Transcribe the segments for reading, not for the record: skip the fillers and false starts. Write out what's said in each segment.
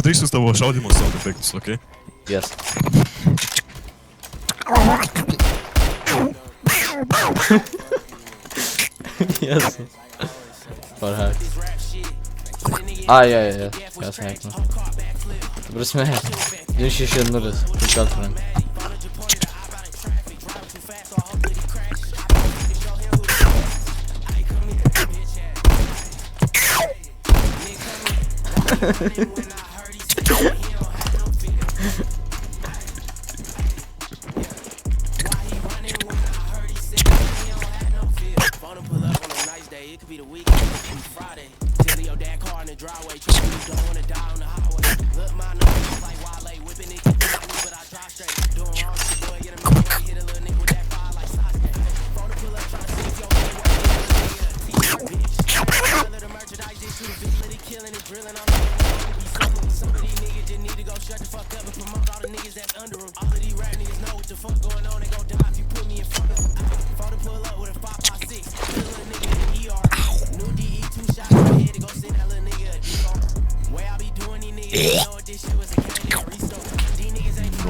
padarysiu z tavo šaudimo sound efektus, okei? Yes. Yes. Var hack. Ai, kas hack nu. Ta prasme, 260 tik atran.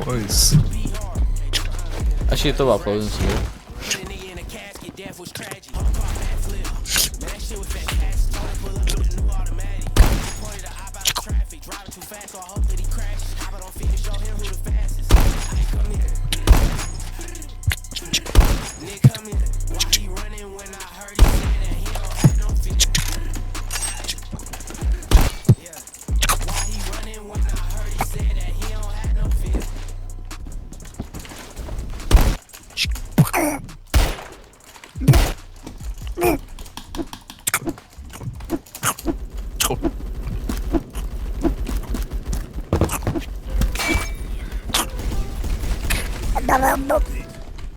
Nice. Actually, to var uploading sobie. Давай,